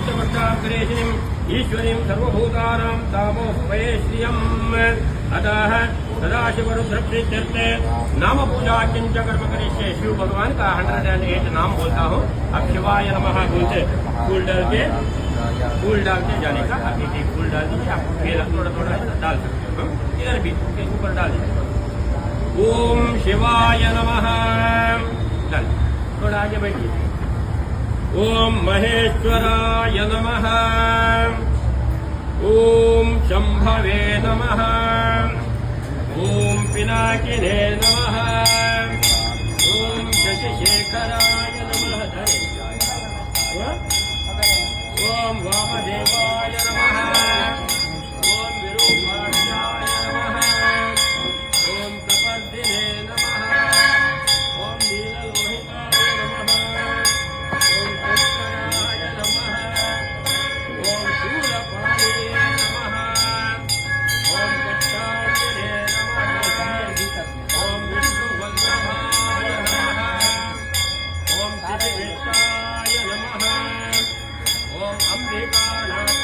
शुद्धपट्टाग्रेशिनीम् ईश्वरीं सर्वभूतानां तामोपये श्रियम् अतः सदाशिवरुद्रप्रीत्यर्थे नाम पूजा किंच कर्म करिष्ये। शिव भगवान का 108 नाम बोलता हूँ। अब शिवाय नमः बोलते फूल डाल के जाने का। अब एक फूल डाल दीजिए, आप केला थोड़ा थोड़ा डाल सकते हो, इधर भी इसके ऊपर डाल दीजिए। ओम शिवाय नमः डाल, थोड़ा आगे बैठिए। ओम महेश्वराय नमः, ओम शंभवे नमः, ओम पिनाकिने नमः, ओम शशिशेखराय नमः, ओम वामदेवाय नमः, ओम विरूपाक्षाय नमः, ओम कपर्दिने नमः, ओम नीललोहिताय नमः, ओम शंकराय नमः, ओम शूलपाणिये नमः, ओम कक्षायने नमः, ओम विष्णुवल्लभाय नमः, ओम श्रीविष्टाय नमः, ओम अंबिकानाथ